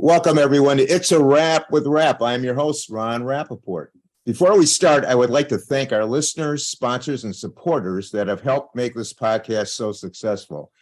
Welcome, everyone. It's a Wrap with Rap. I'm your host, Ron Rappaport. Before we start, I would like to thank our listeners, sponsors, and supporters that have helped make this podcast so successful.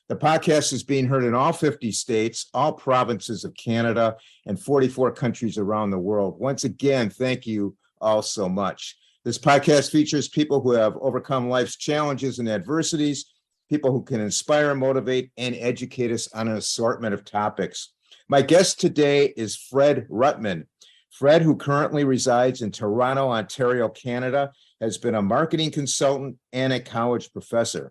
The podcast is being heard in all 50 states, all provinces of Canada, and 44 countries around the world. Once again, thank you all so much. This podcast features people who have overcome life's challenges and adversities, people who can inspire, motivate, and educate us on an assortment of topics. My guest today is Fred Rutman. Fred, who currently resides in Toronto, Ontario, Canada, has been a marketing consultant and a college professor.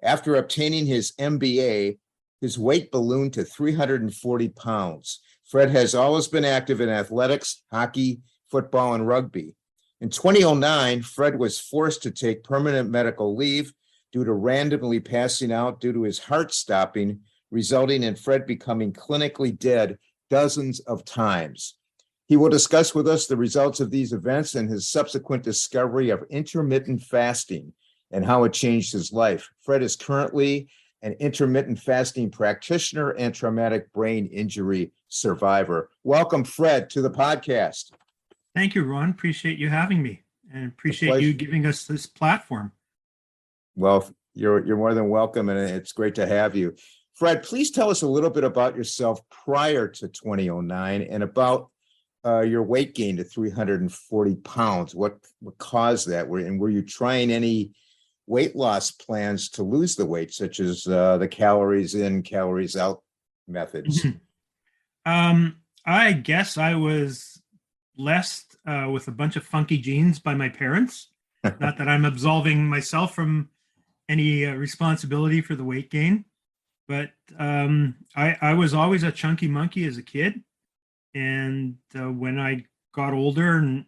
After obtaining his MBA, his weight ballooned to 340 pounds. Fred has always been active in athletics, hockey, football, and rugby. In 2009, Fred was forced to take permanent medical leave due to randomly passing out due to his heart stopping, resulting in Fred becoming clinically dead dozens of times. He will discuss with us the results of these events and his subsequent discovery of intermittent fasting and how it changed his life. Fred is currently an intermittent fasting practitioner and traumatic brain injury survivor. Welcome, Fred, to the podcast. Thank you, Ron. Appreciate you having me and appreciate you giving us this platform. Well, you're more than welcome, and it's great to have you. Fred, please tell us a little bit about yourself prior to 2009 and about your weight gain to 340 pounds. What caused that? Were you trying any weight loss plans to lose the weight, such as the calories in, calories out methods? I guess I was blessed with a bunch of funky genes by my parents. Not that I'm absolving myself from any responsibility for the weight gain. But I was always a chunky monkey as a kid. And when I got older and,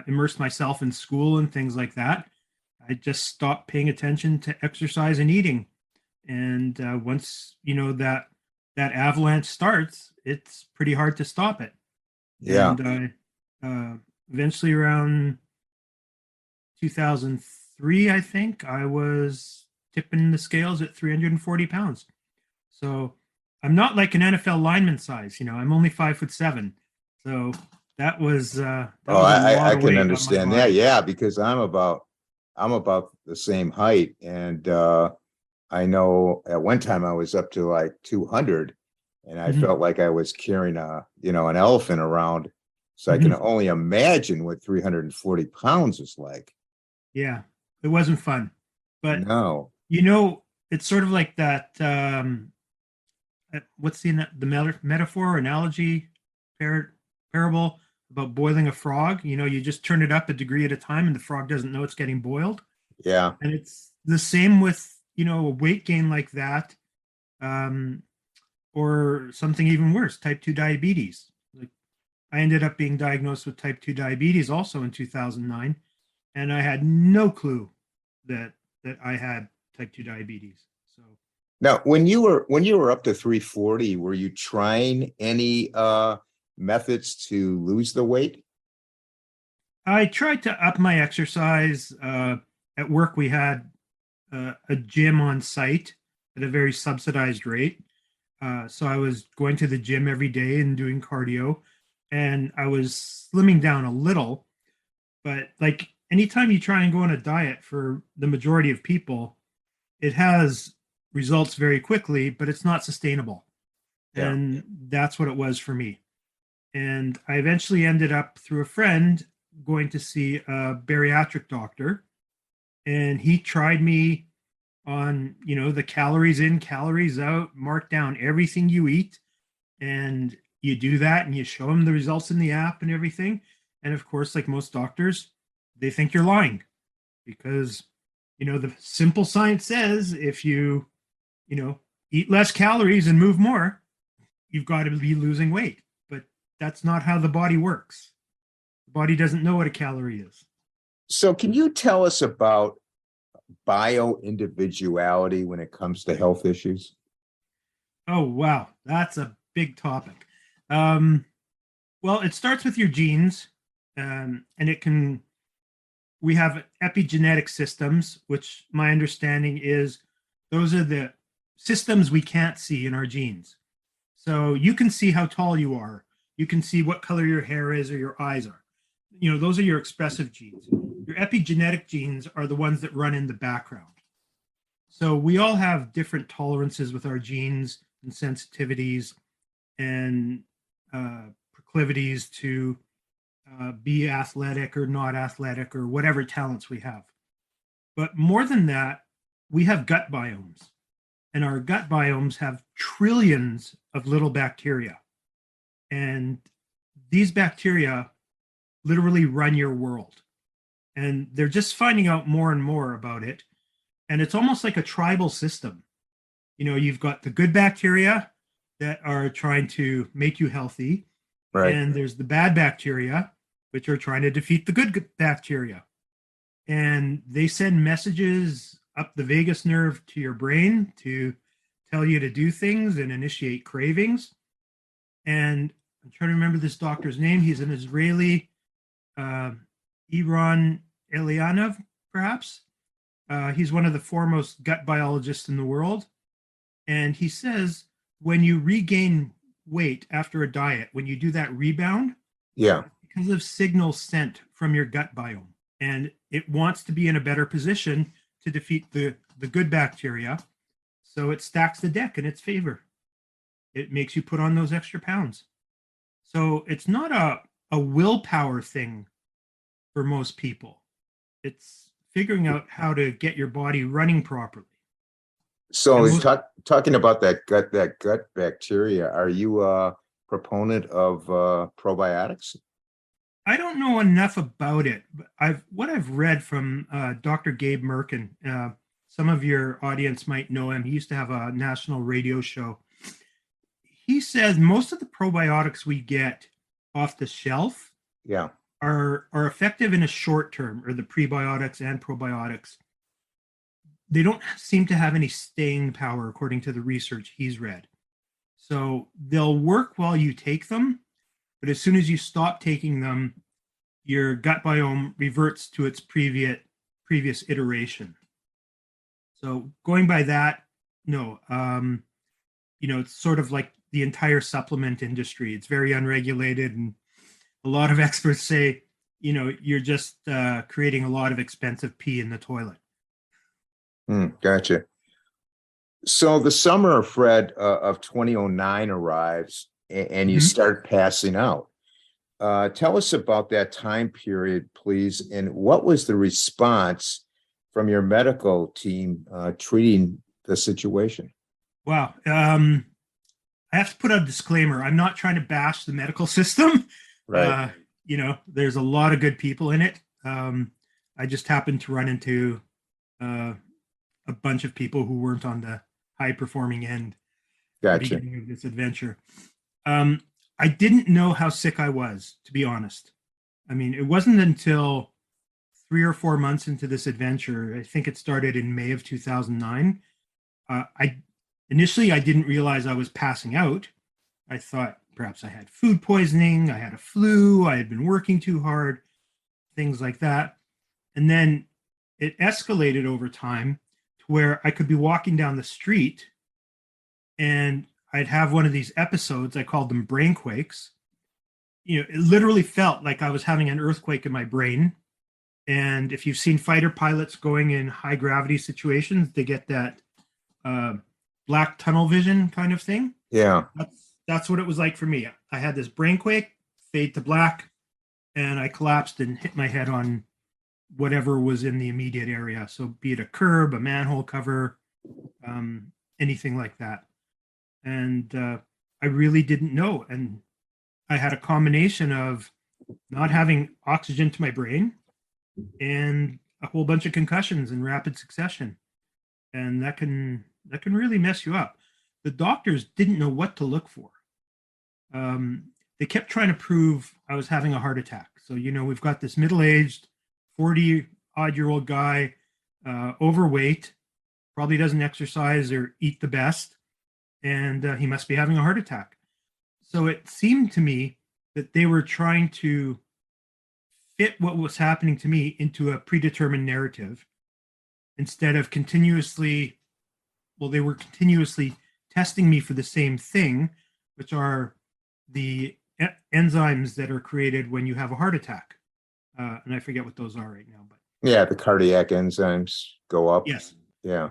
immersed myself in school and things like that, I just stopped paying attention to exercise and eating. And once, that avalanche starts, it's pretty hard to stop it. Yeah. And eventually around 2003, I think, I was tipping the scales at 340 pounds. So I'm not like an NFL lineman size, I'm only 5'7". So that was I can understand that. Yeah, because I'm about the same height. And I know at one time I was up to like 200 and I felt like I was carrying an elephant around. So I can only imagine what 340 pounds is like. Yeah, it wasn't fun. But no. It's sort of like that. What's the metaphor or analogy parable about boiling a frog? You just turn it up a degree at a time and the frog doesn't know it's getting boiled. Yeah. And it's the same with, a weight gain like that, or something even worse, type 2 diabetes. Like I ended up being diagnosed with type 2 diabetes also in 2009. And I had no clue that I had type 2 diabetes. So now, when you were up to 340, were you trying any methods to lose the weight? I tried to up my exercise. At work, we had a gym on site at a very subsidized rate. So I was going to the gym every day and doing cardio, and I was slimming down a little. But like anytime you try and go on a diet, for the majority of people, it has results very quickly, but it's not sustainable. Yeah. And that's what it was for me. And I eventually ended up, through a friend, going to see a bariatric doctor. And he tried me on, the calories in, calories out, mark down everything you eat. And you do that and you show him the results in the app and everything. And of course, like most doctors, they think you're lying because, the simple science says if you, eat less calories and move more, you've got to be losing weight. But that's not how the body works. The body doesn't know what a calorie is. So can you tell us about bio-individuality when it comes to health issues? Oh, wow. That's a big topic. Well, it starts with your genes, and we have epigenetic systems, which my understanding is those are the systems we can't see in our genes. So you can see how tall you are. You can see what color your hair is or your eyes are. Those are your expressive genes. Your epigenetic genes are the ones that run in the background. So we all have different tolerances with our genes and sensitivities and proclivities to be athletic or not athletic or whatever talents we have. But more than that, we have gut biomes. And our gut biomes have trillions of little bacteria. And these bacteria literally run your world. And they're just finding out more and more about it. And it's almost like a tribal system. You've got the good bacteria that are trying to make you healthy. Right. And there's the bad bacteria, which are trying to defeat the good bacteria. And they send messages up the vagus nerve to your brain to tell you to do things and initiate cravings. And I'm trying to remember this doctor's name. He's an Israeli, Iran Elianov, perhaps. He's one of the foremost gut biologists in the world. And he says when you regain weight after a diet, when you do that rebound, Yeah. because of signals sent from your gut biome. And it wants to be in a better position to defeat the good bacteria. So it stacks the deck in its favor. It makes you put on those extra pounds. So it's not a willpower thing for most people. It's figuring out how to get your body running properly. So And talking about that gut bacteria, are you a proponent of probiotics? I don't know enough about it, but what I've read from Dr. Gabe Merkin. Some of your audience might know him. He used to have a national radio show. He says most of the probiotics we get off the shelf Yeah. are effective in a short term, or the prebiotics and probiotics. They don't seem to have any staying power, according to the research he's read. So they'll work while you take them, but as soon as you stop taking them, your gut biome reverts to its previous iteration. So going by that, no, it's sort of like the entire supplement industry. It's very unregulated, and a lot of experts say, you're just creating a lot of expensive pee in the toilet. Gotcha. So the summer, Fred, of 2009 arrives, and you start passing out. Tell us about that time period, please. And what was the response from your medical team treating the situation? Wow. I have to put out a disclaimer. I'm not trying to bash the medical system. Right. There's a lot of good people in it. I just happened to run into a bunch of people who weren't on the high performing end at the Gotcha. beginning of this adventure. I didn't know how sick I was, to be honest. I mean, it wasn't until 3 or 4 months into this adventure, I think it started in May of 2009. Initially, I didn't realize I was passing out. I thought perhaps I had food poisoning, I had a flu, I had been working too hard, things like that. And then it escalated over time to where I could be walking down the street and I'd have one of these episodes. I called them brain quakes. It literally felt like I was having an earthquake in my brain. And if you've seen fighter pilots going in high gravity situations, they get that black tunnel vision kind of thing. Yeah. That's what it was like for me. I had this brain quake, fade to black, and I collapsed and hit my head on whatever was in the immediate area. So be it a curb, a manhole cover, anything like that. And I really didn't know. And I had a combination of not having oxygen to my brain and a whole bunch of concussions in rapid succession. And that can really mess you up. The doctors didn't know what to look for. They kept trying to prove I was having a heart attack. So, we've got this middle-aged, 40-odd-year-old guy, overweight, probably doesn't exercise or eat the best, and he must be having a heart attack. So it seemed to me that they were trying to fit what was happening to me into a predetermined narrative instead of they were continuously testing me for the same thing, which are the enzymes that are created when you have a heart attack. And I forget what those are right now, but Yeah, the cardiac enzymes go up. yes. Yeah,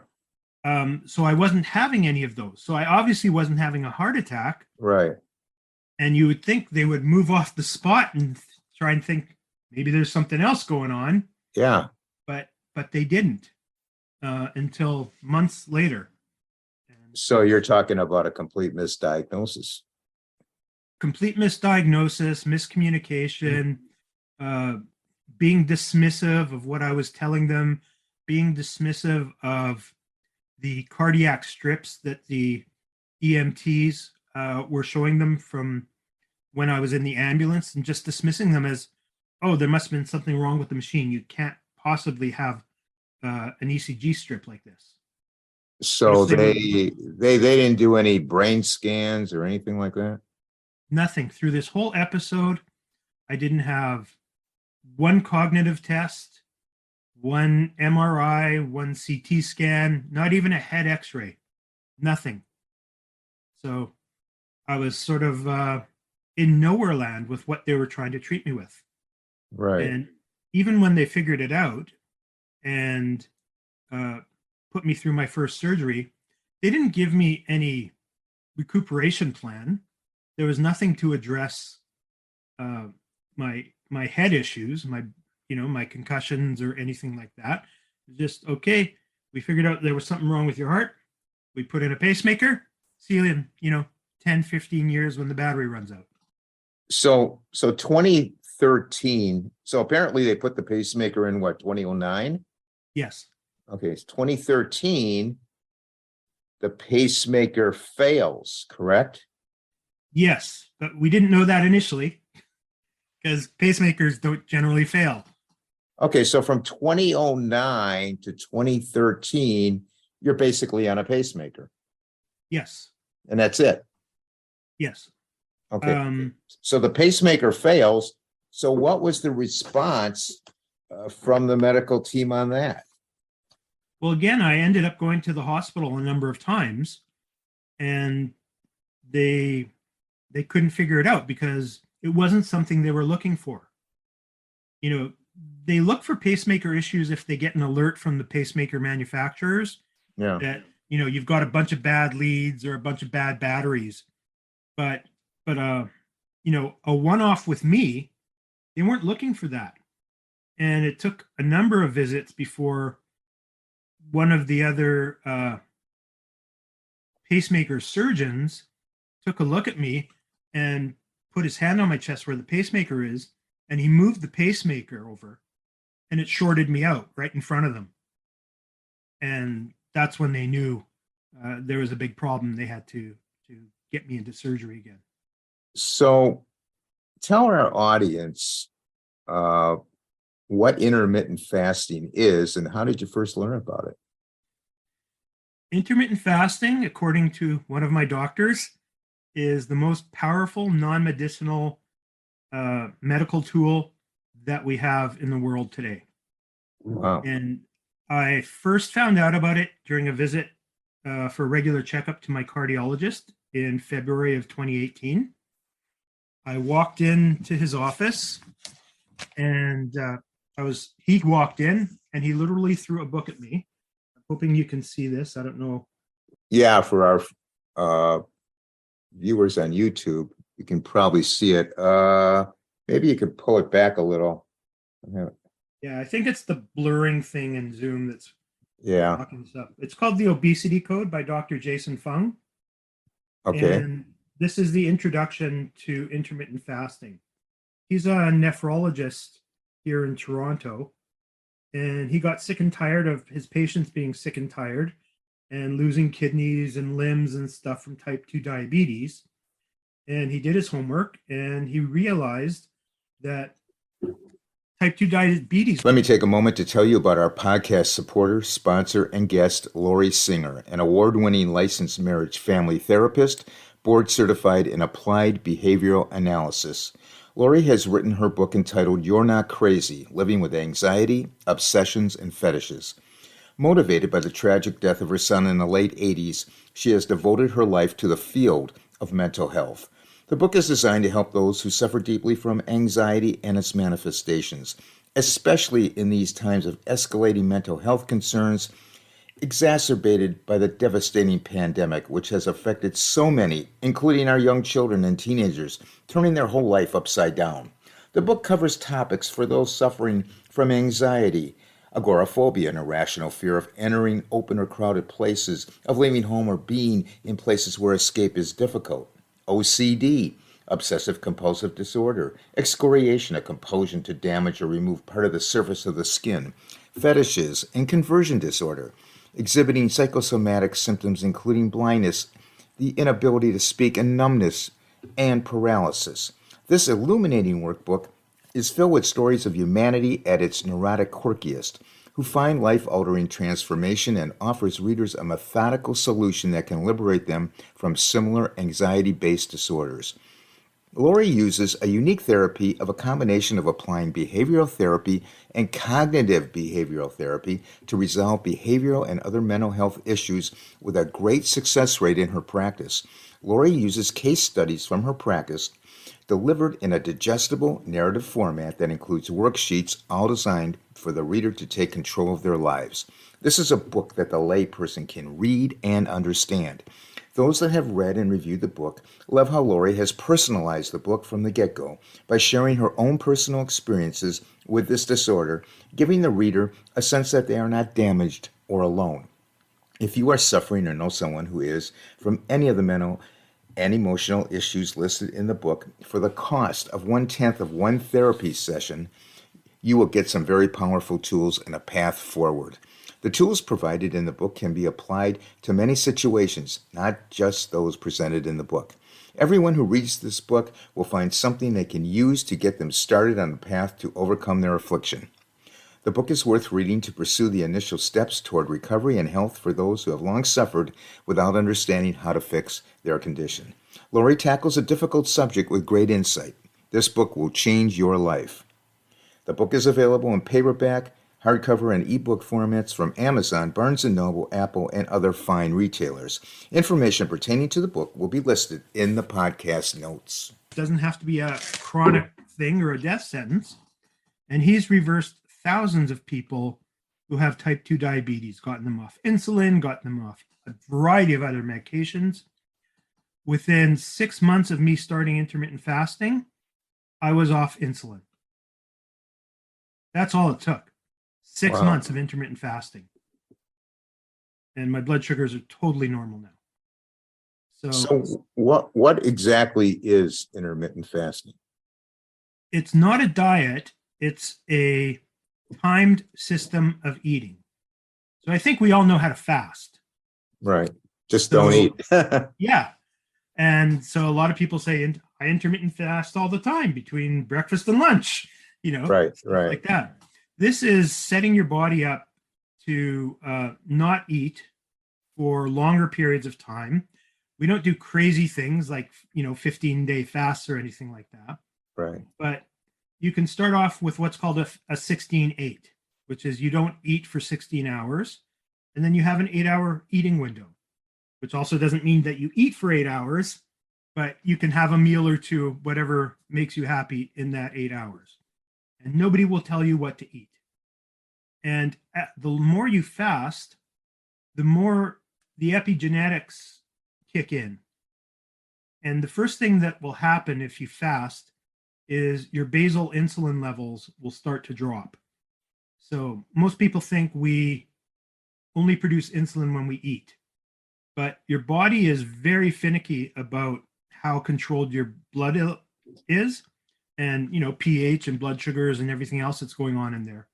So I wasn't having any of those. So I obviously wasn't having a heart attack. right. And you would think they would move off the spot and try and think maybe there's something else going on, Yeah. but they didn't until months later. And So you're talking about a complete misdiagnosis. complete misdiagnosis, miscommunication, being dismissive of what I was telling them, being dismissive of the cardiac strips that the EMTs were showing them from when I was in the ambulance, and just dismissing them as, oh, there must have been something wrong with the machine. You can't possibly have an ECG strip like this. So Which they they didn't do any brain scans or anything like that? Nothing. Through this whole episode, I didn't have one cognitive test, one MRI, one CT scan, not even a head x-ray, nothing. So I was sort of in nowhere land with what they were trying to treat me with. Right. And even when they figured it out and put me through my first surgery, they didn't give me any recuperation plan. There was nothing to address my head issues, my concussions or anything like that. Just, okay, we figured out there was something wrong with your heart. We put in a pacemaker. See you in 10, 15 years when the battery runs out. So 2013. So apparently they put the pacemaker in what, 2009? Yes. Okay, it's 2013. The pacemaker fails, correct? Yes, but we didn't know that initially because pacemakers don't generally fail. Okay, so from 2009 to 2013, you're basically on a pacemaker, Yes. and that's it. Yes. Okay, so the pacemaker fails. So what was the response from the medical team on that? Well, again, I ended up going to the hospital a number of times, and they couldn't figure it out because it wasn't something they were looking for. They look for pacemaker issues if they get an alert from the pacemaker manufacturers Yeah. that you've got a bunch of bad leads or a bunch of bad batteries. But a one-off with me, they weren't looking for that. And it took a number of visits before one of the other pacemaker surgeons took a look at me and put his hand on my chest where the pacemaker is, and he moved the pacemaker over, and it shorted me out right in front of them. And that's when they knew there was a big problem. They had to get me into surgery again. So tell our audience what intermittent fasting is and how did you first learn about it? Intermittent fasting, according to one of my doctors, is the most powerful non-medicinal medical tool that we have in the world today. Wow. And I first found out about it during a visit for a regular checkup to my cardiologist in February of 2018. I walked into his office and he walked in and he literally threw a book at me. I'm hoping you can see this. I don't know. Yeah, for our viewers on YouTube, you can probably see it. Maybe you could pull it back a little. Yeah, I think it's the blurring thing in Zoom that's blocking this up. It's called The Obesity Code by Dr. Jason Fung. Okay. And this is the introduction to intermittent fasting. He's a nephrologist here in Toronto, and he got sick and tired of his patients being sick and tired and losing kidneys and limbs and stuff from type 2 diabetes. And he did his homework and he realized that type 2 diabetes. Let me take a moment to tell you about our podcast supporter, sponsor, and guest, Laurie Singer, an award-winning licensed marriage family therapist, board-certified in applied behavioral analysis. Laurie has written her book entitled You're Not Crazy, Living with Anxiety, Obsessions, and Fetishes. Motivated by the tragic death of her son in the late 80s, she has devoted her life to the field of Mental Health. The book is designed to help those who suffer deeply from anxiety and its manifestations, especially in these times of escalating mental health concerns exacerbated by the devastating pandemic, which has affected so many, including our young children and teenagers, turning their whole life upside down. The book covers topics for those suffering from anxiety, agoraphobia, an irrational fear of entering open or crowded places, of leaving home or being in places where escape is difficult, OCD, obsessive compulsive disorder, excoriation, a compulsion to damage or remove part of the surface of the skin, fetishes, and conversion disorder, exhibiting psychosomatic symptoms including blindness, the inability to speak, and numbness and paralysis. This illuminating workbook is filled with stories of humanity at its neurotic quirkiest, who find life-altering transformation, and offers readers a methodical solution that can liberate them from similar anxiety-based disorders. Laurie uses a unique therapy of a combination of applying behavioral therapy and cognitive behavioral therapy to resolve behavioral and other mental health issues with a great success rate in her practice. Laurie uses case studies from her practice delivered in a digestible narrative format that includes worksheets all designed for the reader to take control of their lives. This is a book that the layperson can read and understand. Those that have read and reviewed the book love how Laurie has personalized the book from the get-go by sharing her own personal experiences with this disorder, giving the reader a sense that they are not damaged or alone. If you are suffering or know someone who is from any of the mental and emotional issues listed in the book, for the cost of 1/10 of one therapy session, you will get some very powerful tools and a path forward. The tools provided in the book can be applied to many situations, not just those presented in the book. Everyone who reads this book will find something they can use to get them started on the path to overcome their affliction. The book is worth reading to pursue the initial steps toward recovery and health for those who have long suffered without understanding how to fix their condition. Laurie tackles a difficult subject with great insight. This book will change your life. The book is available in paperback, hardcover, and ebook formats from Amazon, Barnes & Noble, Apple, and other fine retailers. Information pertaining to the book will be listed in the podcast notes. It doesn't have to be a chronic thing or a death sentence. And he's reversed thousands of people who have type 2 diabetes, gotten them off insulin, gotten them off a variety of other medications. Within 6 months of me starting intermittent fasting, I was off insulin. That's all it took. 6 Wow. months of intermittent fasting. And my blood sugars are totally normal now. So what exactly is intermittent fasting? It's not a diet, it's a timed system of eating. So I think we all know how to fast. Right. Just don't eat. Yeah. And so a lot of people say, I intermittent fast all the time between breakfast and lunch, Right. like that. This is setting your body up to not eat for longer periods of time. We don't do crazy things like, 15-day fasts or anything like that. Right. But you can start off with what's called a 16-8, which is you don't eat for 16 hours. And then you have an 8-hour eating window, which also doesn't mean that you eat for 8 hours, but you can have a meal or two, whatever makes you happy in that 8 hours. And nobody will tell you what to eat. And the more you fast, the more the epigenetics kick in. And the first thing that will happen if you fast is your basal insulin levels will start to drop. So most people think we only produce insulin when we eat, but your body is very finicky about how controlled your blood is, and pH and blood sugars and everything else that's going on in there.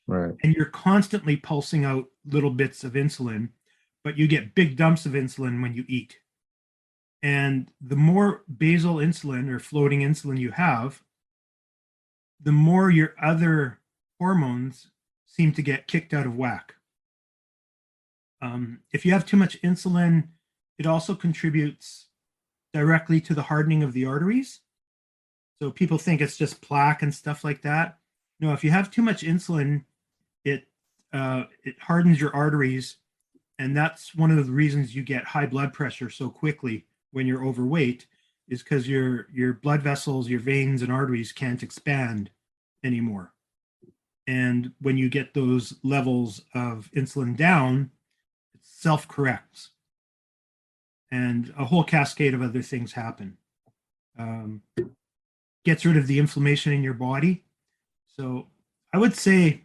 Right. And you're constantly pulsing out little bits of insulin, but you get big dumps of insulin when you eat. And the more basal insulin or floating insulin you have, the more your other hormones seem to get kicked out of whack. If you have too much insulin, it also contributes directly to the hardening of the arteries. So people think it's just plaque and stuff like that. No, if you have too much insulin, it hardens your arteries, and that's one of the reasons you get high blood pressure so quickly when you're overweight is because your blood vessels, your veins and arteries can't expand anymore. And when you get those levels of insulin down, it self-corrects. And a whole cascade of other things happen. Gets rid of the inflammation in your body. So I would say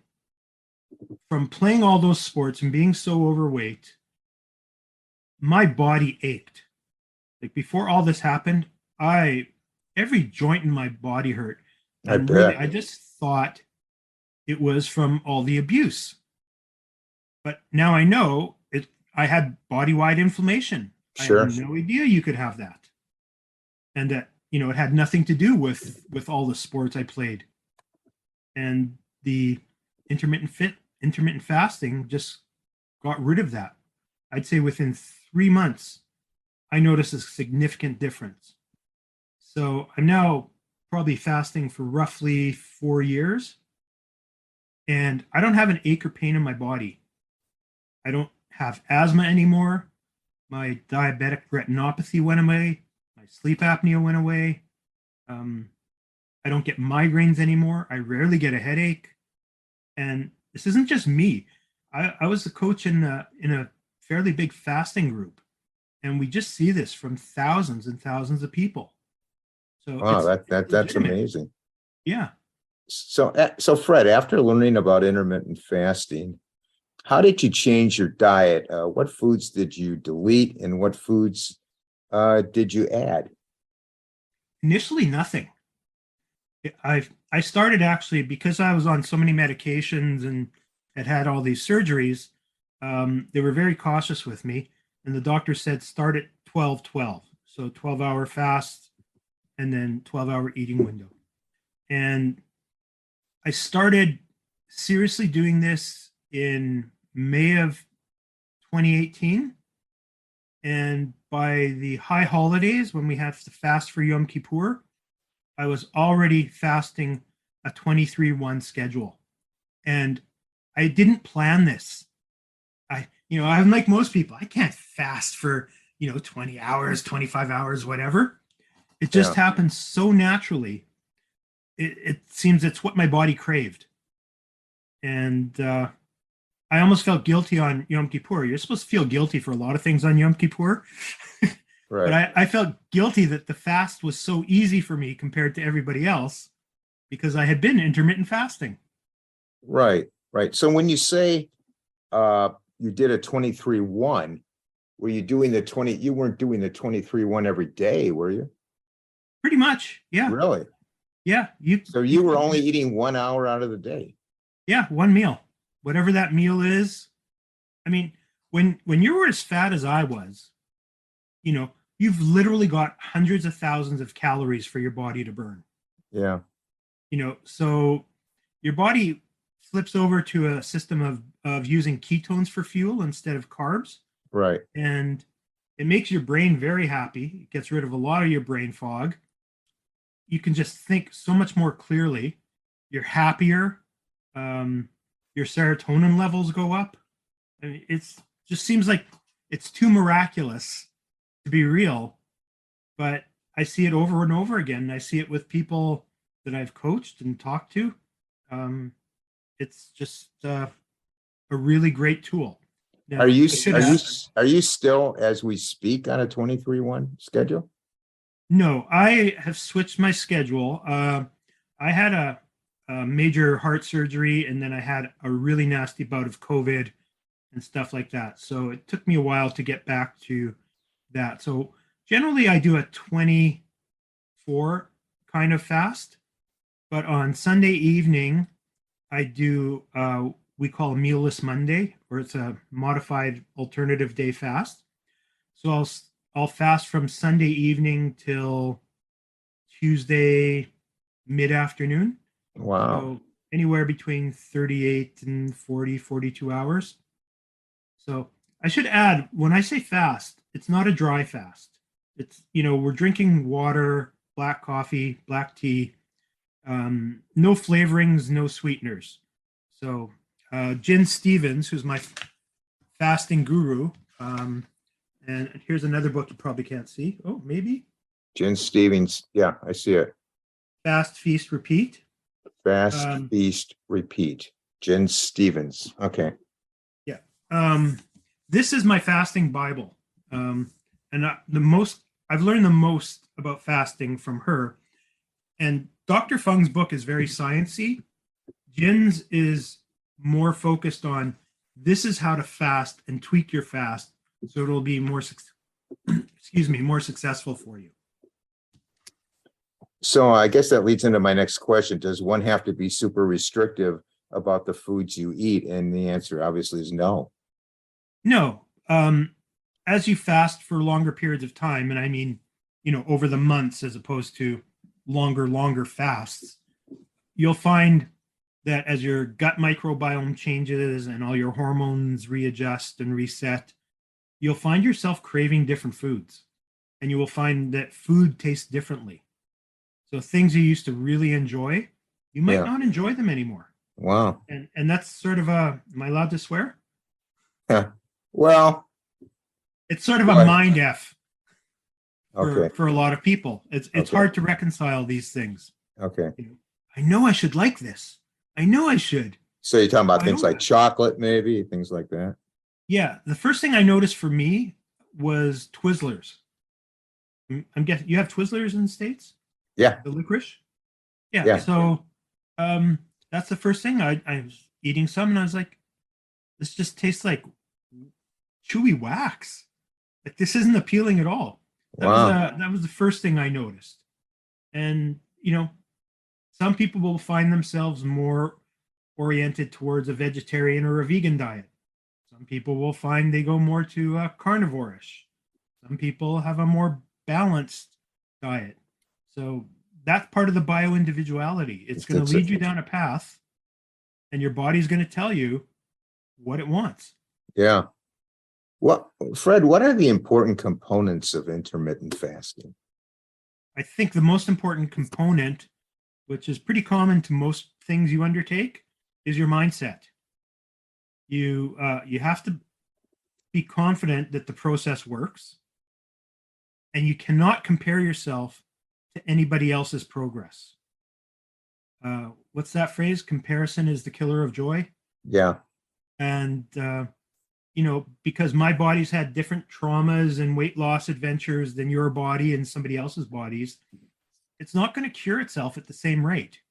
from playing all those sports and being so overweight, my body ached. Like before all this happened, every joint in my body hurt. And really, I just thought it was from all the abuse. But now I know I had body-wide inflammation. Sure. I had no idea you could have that. And that, it had nothing to do with all the sports I played. And the intermittent fasting just got rid of that. I'd say within 3 months, I noticed a significant difference. So I'm now probably fasting for roughly 4 years. And I don't have an ache or pain in my body. I don't have asthma anymore. My diabetic retinopathy went away. My sleep apnea went away. I don't get migraines anymore. I rarely get a headache. And this isn't just me. I was the coach in a fairly big fasting group. And we just see this from thousands and thousands of people. So wow, that's legitimate. amazing. Yeah. So Fred, after learning about intermittent fasting, how did you change your diet? What foods did you delete, and what foods did you add? Initially, nothing. I started actually because I was on so many medications and had all these surgeries. They were very cautious with me, and the doctor said start at 12-12, so 12-hour fast, and then 12-hour eating window. And I started seriously doing this in May of 2018. And by the high holidays, when we have to fast for Yom Kippur, I was already fasting a 23-1 schedule. And I didn't plan this. I'm like most people, I can't fast for, 20 hours, 25 hours, whatever. It just happens so naturally. It seems it's what my body craved. And I almost felt guilty on Yom Kippur. You're supposed to feel guilty for a lot of things on Yom Kippur. Right. But I felt guilty that the fast was so easy for me compared to everybody else because I had been intermittent fasting. Right. So when you say you did a 23-1, were you doing you weren't doing the 23-1 every day, were you? Pretty much. Yeah. Really? Yeah. So you were only eating 1 hour out of the day? Yeah. One meal, whatever that meal is. I mean, when you were as fat as I was, you've literally got hundreds of thousands of calories for your body to burn. Yeah. So your body flips over to a system of using ketones for fuel instead of carbs. Right. And it makes your brain very happy. It gets rid of a lot of your brain fog. You can just think so much more clearly. You're happier. Your serotonin levels go up. I mean, it's just seems like it's too miraculous to be real, but I see it over and over again. I see it with people that I've coached and talked to. It's just a really great tool. Now, Are you still, as we speak, on a 23-1 schedule? No, I have switched my schedule. I had a major heart surgery, and then I had a really nasty bout of COVID and stuff like that. So it took me a while to get back to that. So generally, I do a 24 kind of fast, but on Sunday evening, I do we call a mealless Monday, or it's a modified alternative day fast. So I'll fast from Sunday evening till Tuesday mid-afternoon. Wow. So anywhere between 38 and 40, 42 hours. So I should add, when I say fast, it's not a dry fast. It's, we're drinking water, black coffee, black tea, no flavorings, no sweeteners. So Jen Stevens, who's my fasting guru, and And here's another book you probably can't see. Oh, maybe. Jen Stevens. Yeah, I see it. Fast, Feast, Repeat. Fast, Feast, Repeat. Jen Stevens. Okay. Yeah. This is my fasting Bible. And I've learned the most about fasting from her. And Dr. Fung's book is very sciencey. Jen's is more focused on this is how to fast and tweak your fast so it'll be more more successful for you. So I guess that leads into my next question. Does one have to be super restrictive about the foods you eat? And the answer obviously is no. No. As you fast for longer periods of time, and I mean, over the months as opposed to longer fasts, you'll find that as your gut microbiome changes and all your hormones readjust and reset, you'll find yourself craving different foods, and you will find that food tastes differently. So things you used to really enjoy, you might not enjoy them anymore. Wow. And that's sort of am I allowed to swear? Yeah. Well, it's sort of a mind F okay. for a lot of people. It's hard to reconcile these things. Okay. I know I should like this. I know I should. So you're talking about things like chocolate, maybe, things like that? Yeah. The first thing I noticed for me was Twizzlers. I'm guessing you have Twizzlers in the States? Yeah. The licorice? Yeah. So that's the first thing. I was eating some and I was like, this just tastes like chewy wax. Like this isn't appealing at all. That was the first thing I noticed. And, some people will find themselves more oriented towards a vegetarian or a vegan diet. Some people will find they go more to carnivore-ish. Some people have a more balanced diet. So that's part of the bio-individuality. It's going to lead you down a path, and your body's going to tell you what it wants. Yeah. Well, Fred, what are the important components of intermittent fasting? I think the most important component, which is pretty common to most things you undertake, is your mindset. You have to be confident that the process works, and you cannot compare yourself to anybody else's progress. What's that phrase? Comparison is the killer of joy. Yeah. And because my body's had different traumas and weight loss adventures than your body and somebody else's bodies, it's not going to cure itself at the same rate.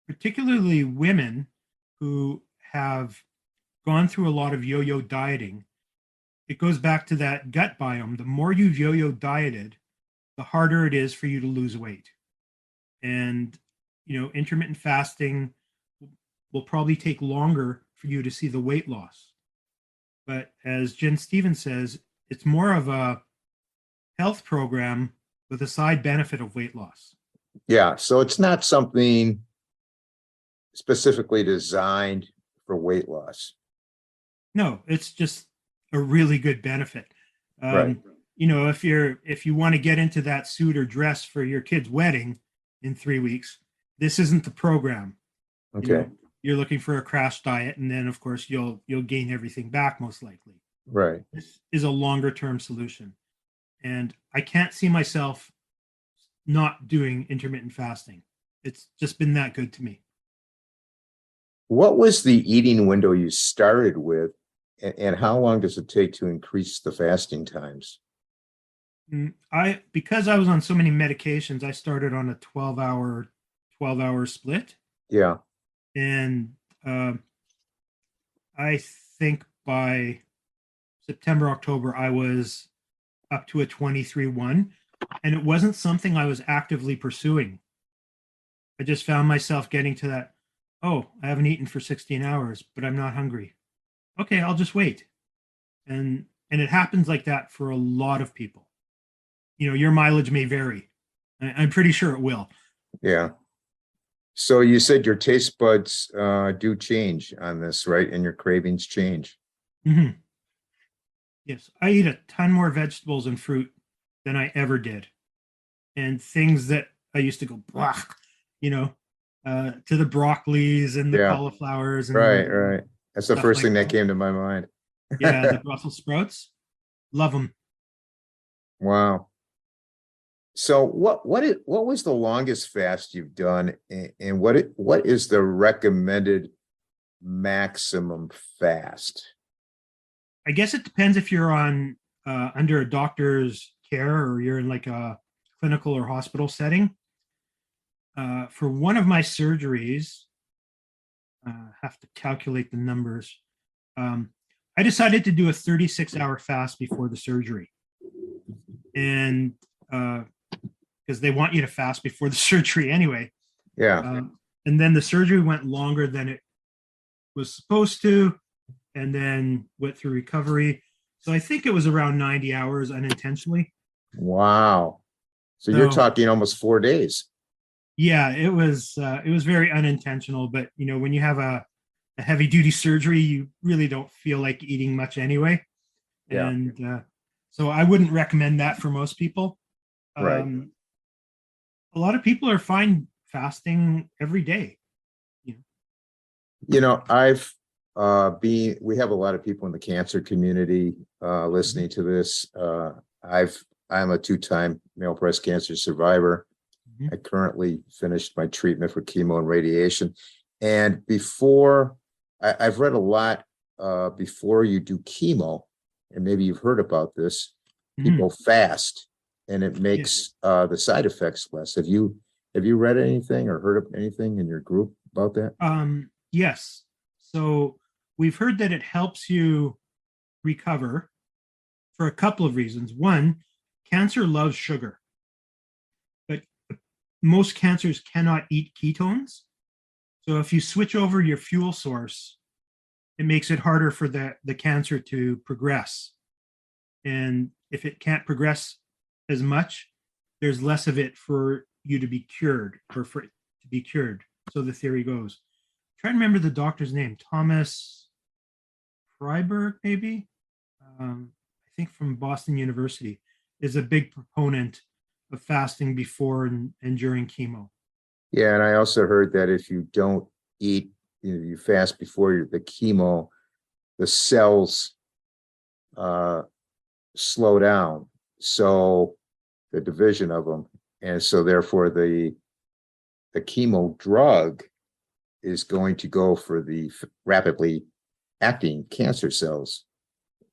Particularly women who have gone through a lot of yo-yo dieting. It goes back to that gut biome. The more you've yo-yo dieted, the harder it is for you to lose weight. And, intermittent fasting will probably take longer for you to see the weight loss. But as Jen Stevens says, it's more of a health program with a side benefit of weight loss. Yeah. So it's not something specifically designed for weight loss. No, it's just a really good benefit. Right. If you want to get into that suit or dress for your kid's wedding in 3 weeks, this isn't the program. Okay. You're looking for a crash diet, and then of course you'll gain everything back most likely. Right. This is a longer term solution, and I can't see myself not doing intermittent fasting. It's just been that good to me. What was the eating window you started with, and how long does it take to increase the fasting times? Because I was on so many medications, I started on a 12-hour split. Yeah. And I think by September, October, I was up to a 23-1, and it wasn't something I was actively pursuing. I just found myself getting to that, I haven't eaten for 16 hours, but I'm not hungry. Okay, I'll just wait. And it happens like that for a lot of people. Your mileage may vary. I'm pretty sure it will. Yeah. So you said your taste buds do change on this, right? And your cravings change. Mm-hmm. Yes, I eat a ton more vegetables and fruit than I ever did. And things that I used to go, blah, to the broccolis and the cauliflowers. And right. That's the first thing that came to my mind. Yeah, the Brussels sprouts. Love them. Wow. So what was the longest fast you've done, and what is the recommended maximum fast? I guess it depends if you're on under a doctor's care or you're in like a clinical or hospital setting. For one of my surgeries, have to calculate the numbers. I decided to do a 36-hour fast before the surgery, and because they want you to fast before the surgery anyway. Yeah. And then the surgery went longer than it was supposed to, and then went through recovery. So I think it was around 90 hours unintentionally. Wow. So you're talking almost 4 days. Yeah, it was very unintentional. But you know, when you have a heavy duty surgery, you really don't feel like eating much anyway. Yeah. And so I wouldn't recommend that for most people. Right. A lot of people are fine fasting every day. You know, we have a lot of people in the cancer community listening to this. I'm a 2-time male breast cancer survivor. I currently finished my treatment for chemo and radiation. And I've read a lot before you do chemo, and maybe you've heard about this, people fast, and it makes the side effects less. Have you read anything or heard of anything in your group about that? Yes. So we've heard that it helps you recover for a couple of reasons. One, cancer loves sugar, but most cancers cannot eat ketones. So if you switch over your fuel source, it makes it harder for the cancer to progress. And if it can't progress as much, there's less of it for you to be cured or for it to be cured. So the theory goes. Try to remember the doctor's name, Thomas Freiberg, maybe. I think from Boston University, is a big proponent of fasting before and during chemo. Yeah, and I also heard that if you don't eat, you fast before the chemo, the cells slow down, so the division of them, and so therefore the chemo drug is going to go for the rapidly acting cancer cells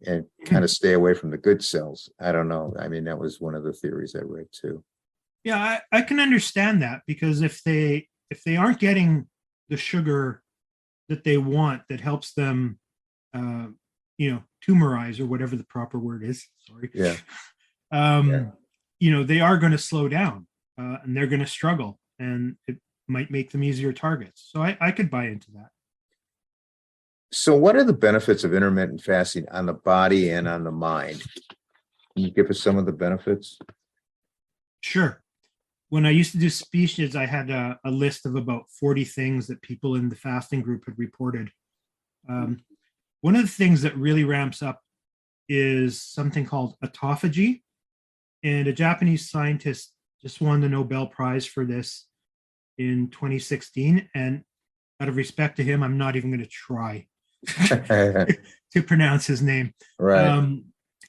and kind of stay away from the good cells. I don't know. I mean, that was one of the theories I read too. Yeah, I can understand that, because if they aren't getting the sugar that they want that helps them tumorize, or whatever the proper word is, sorry. Yeah. They are going to slow down, and they're going to struggle, and it might make them easier targets. So I could buy into that. So what are the benefits of intermittent fasting on the body and on the mind? Can you give us some of the benefits? Sure. When I used to do speeches, I had a list of about 40 things that people in the fasting group had reported. One of the things that really ramps up is something called autophagy. And a Japanese scientist just won the Nobel Prize for this in 2016. And out of respect to him, I'm not even going to try to pronounce his name. Right.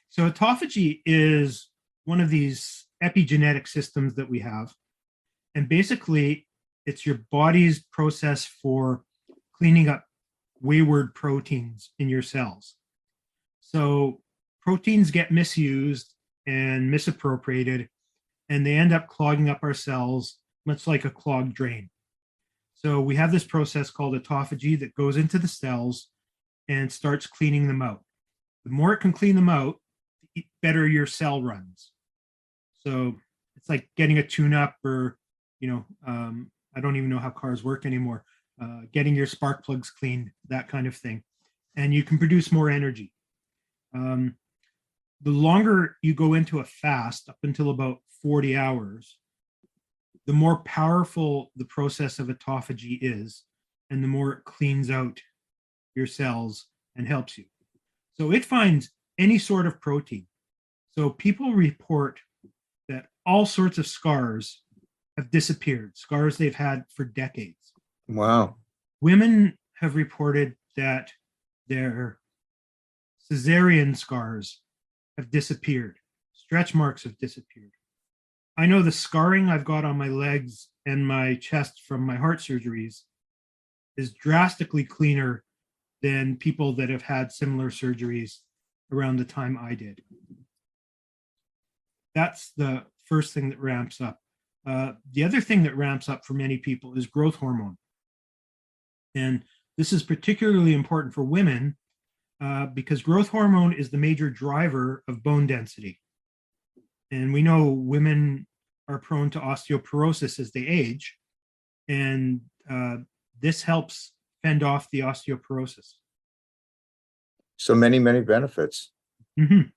So autophagy is one of these epigenetic systems that we have. And basically, it's your body's process for cleaning up wayward proteins in your cells. So proteins get misused and misappropriated, and they end up clogging up our cells, much like a clogged drain. So we have this process called autophagy that goes into the cells and starts cleaning them out. The more it can clean them out, the better your cell runs. So it's like getting a tune-up, or, I don't even know how cars work anymore, getting your spark plugs cleaned, that kind of thing. And you can produce more energy. The longer you go into a fast, up until about 40 hours, the more powerful the process of autophagy is, and the more it cleans out your cells and helps you. So it finds any sort of protein. So people report that all sorts of scars have disappeared, scars they've had for decades. Wow. Women have reported that their cesarean scars have disappeared. Stretch marks have disappeared. I know the scarring I've got on my legs and my chest from my heart surgeries is drastically cleaner than people that have had similar surgeries around the time I did. That's the first thing that ramps up. The other thing that ramps up for many people is growth hormone. And this is particularly important for women because growth hormone is the major driver of bone density. And we know women are prone to osteoporosis as they age, and this helps fend off the osteoporosis. So many, many benefits. Mm-hmm.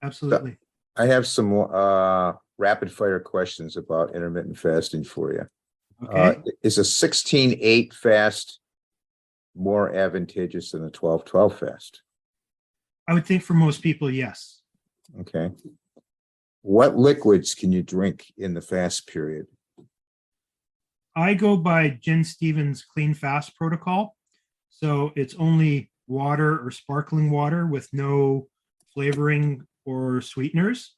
Absolutely. I have some rapid fire questions about intermittent fasting for you. Okay. Is a 16-8 fast more advantageous than a 12-12 fast? I would think for most people, yes. Okay. What liquids can you drink in the fast period? I go by Jen Stevens' clean fast protocol. So it's only water or sparkling water with no flavoring or sweeteners,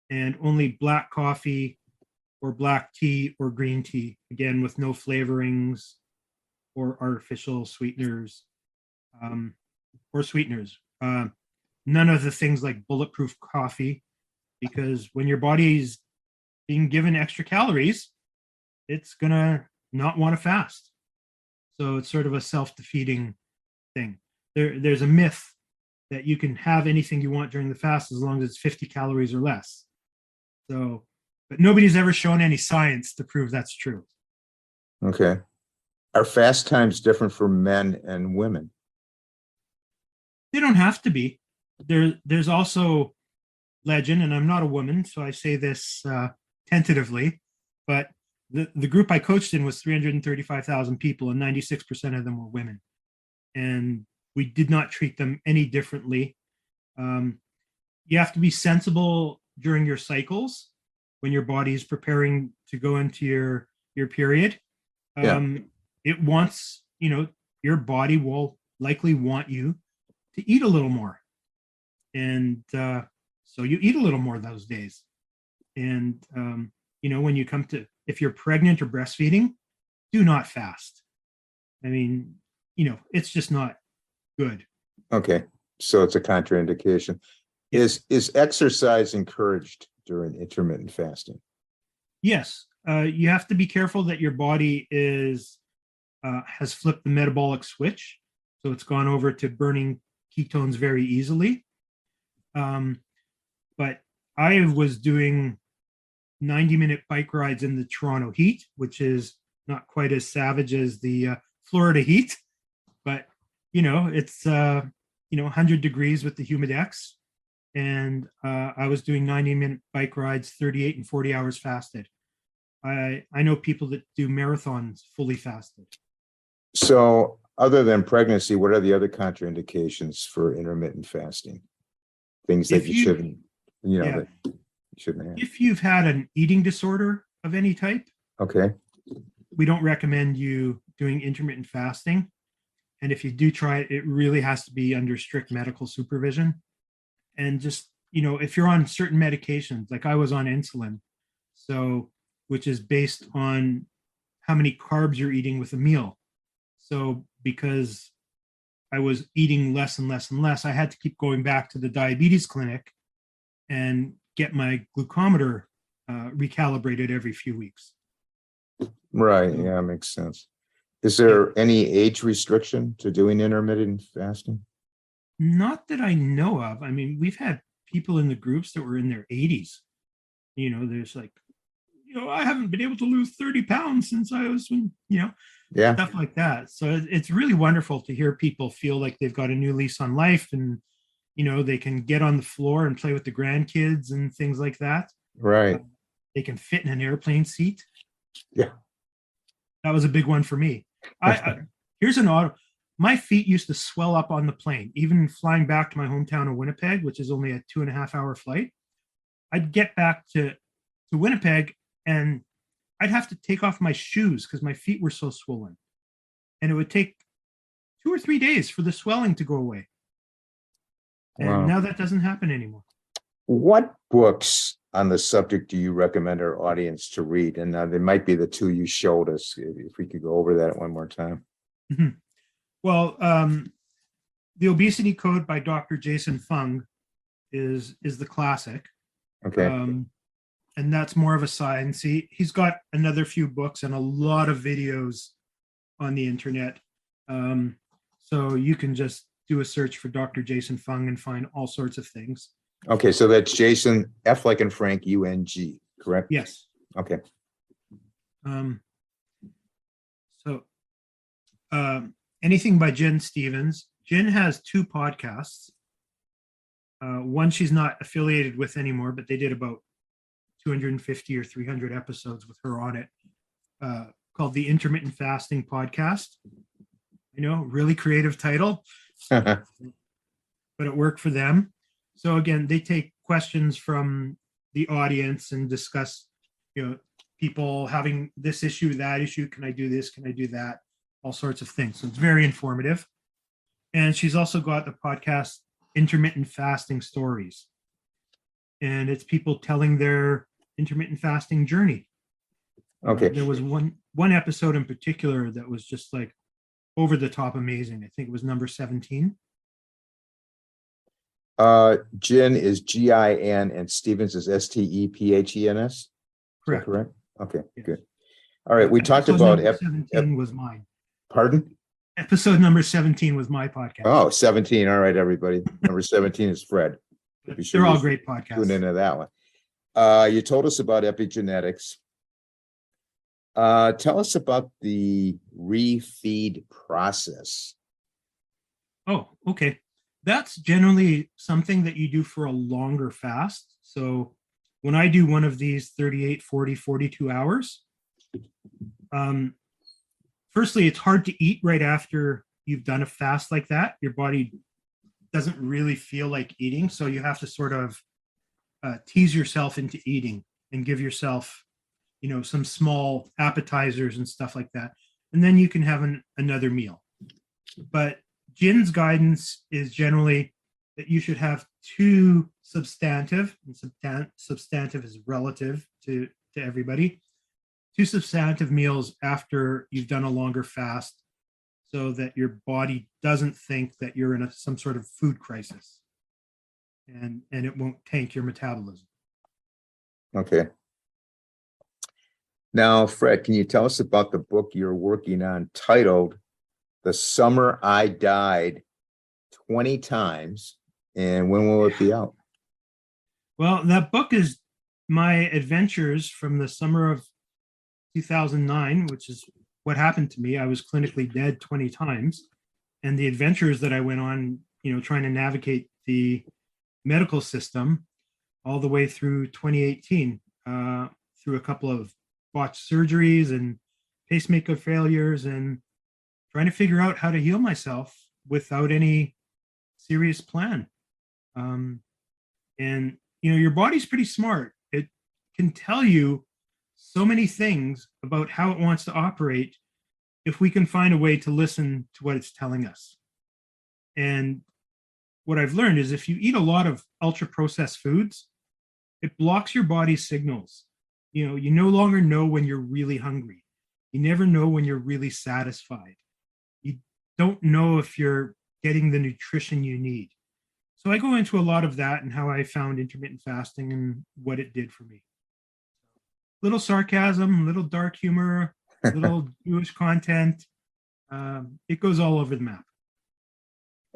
and only black coffee or black tea or green tea, again, with no flavorings or artificial sweeteners or sweeteners. None of the things like bulletproof coffee, because when your body's being given extra calories, it's going to not want to fast. So it's sort of a self-defeating thing. There's a myth that you can have anything you want during the fast as long as it's 50 calories or less. So, but nobody's ever shown any science to prove that's true. Okay. Are fast times different for men and women? They don't have to be. There's also legend, and I'm not a woman, so I say this tentatively, but the group I coached in was 335,000 people, and 96% of them were women. And we did not treat them any differently. You have to be sensible during your cycles when your body is preparing to go into your period. It wants, your body will likely want you to eat a little more. And so you eat a little more those days. And, when you come to, if you're pregnant or breastfeeding, do not fast. I mean, it's just not good. Okay. So it's a contraindication. Is exercise encouraged during intermittent fasting? Yes. You have to be careful that your body has flipped the metabolic switch. So it's gone over to burning ketones very easily. But I was doing 90-minute bike rides in the Toronto heat, which is not quite as savage as the Florida heat, but it's 100 degrees with the humidex, and I was doing 90-minute bike rides, 38 and 40 hours fasted. I know people that do marathons fully fasted. So other than pregnancy, what are the other contraindications for intermittent fasting? Things that you shouldn't, that you shouldn't have. If you've had an eating disorder of any type, okay, we don't recommend you doing intermittent fasting. And if you do try it, it really has to be under strict medical supervision. And just, if you're on certain medications, like I was on insulin, so which is based on how many carbs you're eating with a meal. So because I was eating less and less and less, I had to keep going back to the diabetes clinic and get my glucometer recalibrated every few weeks. Right. Yeah, makes sense. Is there any age restriction to doing intermittent fasting? Not that I know of. I mean, we've had people in the groups that were in their 80s. There's like, I haven't been able to lose 30 pounds since I was, stuff like that. So it's really wonderful to hear people feel like they've got a new lease on life, and, they can get on the floor and play with the grandkids and things like that. Right. They can fit in an airplane seat. Yeah. That was a big one for me. Here's my feet used to swell up on the plane, even flying back to my hometown of Winnipeg, which is only a 2.5-hour flight. I'd get back to Winnipeg and I'd have to take off my shoes because my feet were so swollen. And it would take 2 or 3 days for the swelling to go away. And Wow. now that doesn't happen anymore. What books on the subject do you recommend our audience to read? And they might be the two you showed us. If we could go over that one more time. Mhm. Well, The Obesity Code by Dr. Jason Fung is the classic. Okay. And that's more of a science. He's got another few books and a lot of videos on the internet. So you can just do a search for Dr. Jason Fung and find all sorts of things. Okay. So that's Jason, F like in Frank, UNG, correct? Yes. Okay. So anything by Jen Stevens. Jen has two podcasts. One she's not affiliated with anymore, but they did about 250 or 300 episodes with her on it, called the Intermittent Fasting Podcast. Really creative title, but it worked for them. So again, they take questions from the audience and discuss, people having this issue, that issue. Can I do this? Can I do that? All sorts of things. So it's very informative. And she's also got the podcast Intermittent Fasting Stories. And it's people telling their intermittent fasting journey. Okay. There was one episode in particular that was just like over the top amazing. I think it was number 17. Jen is GIN and Stevens is STEPHENS. Correct. Correct. Okay, Yes. good. All right. We talked Episode about number 17 was mine. Pardon? Episode number 17 was my podcast. Oh, 17. All right, everybody. Number 17 is Fred. Be sure They're all you great tune podcasts. into that one. You told us about epigenetics. Tell us about the refeed process. Oh, okay. That's generally something that you do for a longer fast. So when I do one of these 38, 40, 42 hours, firstly, it's hard to eat right after you've done a fast like that. Your body doesn't really feel like eating. So you have to sort of tease yourself into eating and give yourself, some small appetizers and stuff like that. And then you can have another meal. But Jin's guidance is generally that you should have two substantive, and substantive is relative to everybody, two substantive meals after you've done a longer fast so that your body doesn't think that you're in some sort of food crisis and it won't tank your metabolism. Okay. Now, Fred, can you tell us about the book you're working on titled The Summer I Died 20 Times, and when will it be out? Well, that book is my adventures from the summer of 2009, which is what happened to me. I was clinically dead 20 times. And the adventures that I went on, trying to navigate the medical system all the way through 2018, through a couple of botched surgeries and pacemaker failures and trying to figure out how to heal myself without any serious plan. And your body's pretty smart. It can tell you so many things about how it wants to operate if we can find a way to listen to what it's telling us. And what I've learned is if you eat a lot of ultra processed foods, it blocks your body's signals. You no longer know when you're really hungry. You never know when you're really satisfied. You don't know if you're getting the nutrition you need. So I go into a lot of that and how I found intermittent fasting and what it did for me. Little sarcasm, little dark humor, little Jewish content. It goes all over the map.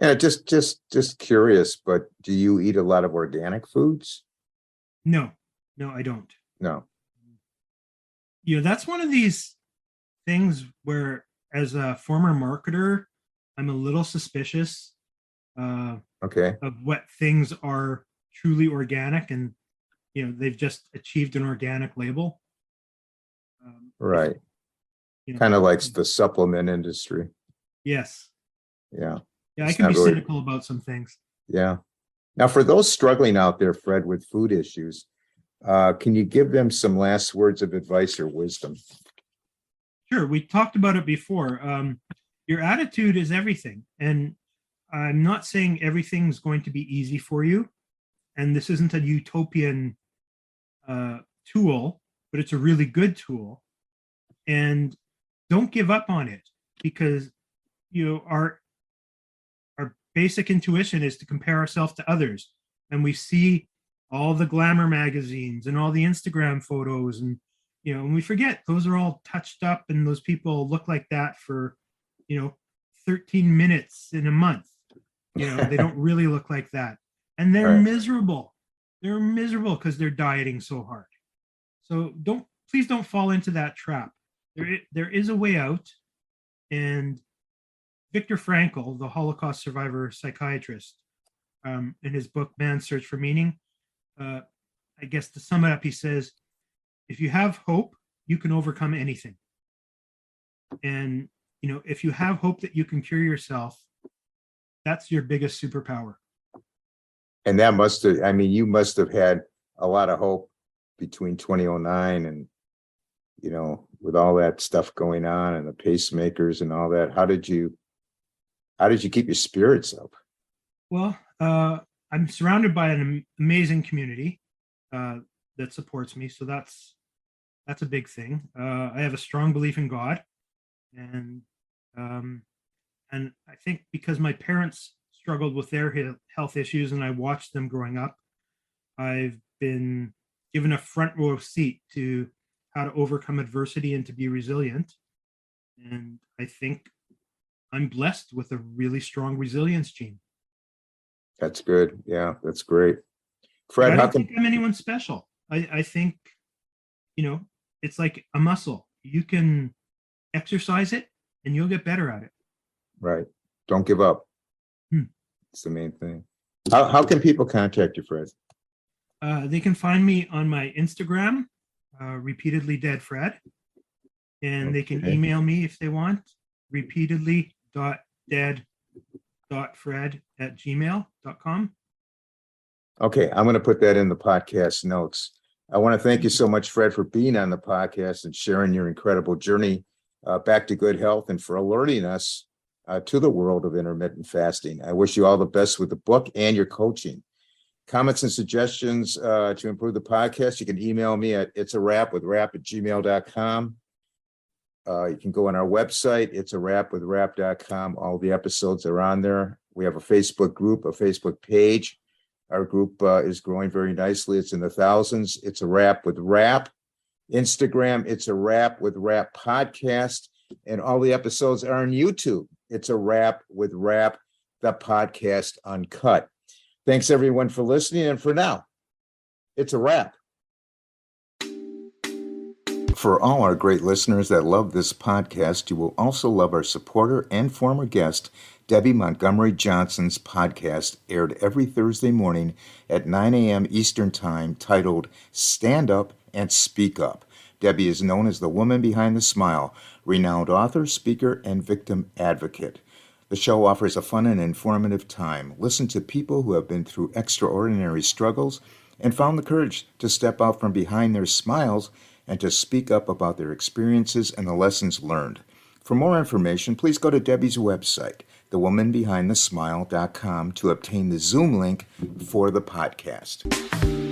Yeah, just curious, but do you eat a lot of organic foods? No, I don't. No. That's one of these things where, as a former marketer, I'm a little suspicious Okay. of what things are truly organic, and they've just achieved an organic label. Right. Kind of like the supplement industry. Yes. Yeah. Yeah, It's I can be not really- cynical about some things. Yeah. Now, for those struggling out there, Fred, with food issues, can you give them some last words of advice or wisdom? Sure, we talked about it before. Your attitude is everything, and I'm not saying everything's going to be easy for you, and this isn't a utopian tool, but it's a really good tool. And don't give up on it, because our basic intuition is to compare ourselves to others, and we see all the glamour magazines and all the Instagram photos, and and we forget those are all touched up, and those people look like that for 13 minutes in a month. They don't really look like that, and they're Right. miserable. They're miserable because they're dieting so hard. So please don't fall into that trap. There is a way out. And Viktor Frankl, the Holocaust survivor psychiatrist, in his book Man's Search for Meaning, I guess to sum it up, he says, if you have hope, you can overcome anything. And if you have hope that you can cure yourself, that's your biggest superpower. And that you must have had a lot of hope between 2009 and, with all that stuff going on and the pacemakers and all that. How did you keep your spirits up? Well, I'm surrounded by an amazing community that supports me. So that's a big thing. I have a strong belief in God. And I think because my parents struggled with their health issues and I watched them growing up, I've been given a front row seat to how to overcome adversity and to be resilient. And I think I'm blessed with a really strong resilience gene. That's good. Yeah, that's great. But Fred, I how don't can think I'm anyone special. I think, it's like a muscle. You can exercise it and you'll get better at it. right? Don't give up. Hmm. It's the main thing. How can people contact you, Fred? They can find me on my Instagram, repeatedly.dead.fred, and they can Okay. email me if they want, repeatedly.dead.fred@gmail.com. Okay, I'm going to put that in the podcast notes. I want to thank you so much, Fred, for being on the podcast and sharing your incredible journey back to good health and for alerting us to the world of intermittent fasting. I wish you all the best with the book and your coaching. Comments and suggestions to improve the podcast, you can email me at itsawrapwithrap@gmail.com. You can go on our website, itsawrapwithrap.com. All the episodes are on there. We have a Facebook group, a Facebook page. Our group is growing very nicely. It's in the thousands. It's a Wrap with Rap. Instagram, It's a Wrap with Rap podcast. And all the episodes are on YouTube. It's a Wrap with Rap, the podcast uncut. Thanks everyone for listening. And for now, it's a wrap. For all our great listeners that love this podcast, you will also love our supporter and former guest, Debbie Montgomery Johnson's podcast, aired every Thursday morning at 9 a.m. Eastern Time, titled Stand Up and Speak Up. Debbie is known as the woman behind the smile, renowned author, speaker, and victim advocate. The show offers a fun and informative time. Listen to people who have been through extraordinary struggles and found the courage to step out from behind their smiles and to speak up about their experiences and the lessons learned. For more information, please go to Debbie's website, thewomanbehindthesmile.com, to obtain the Zoom link for the podcast.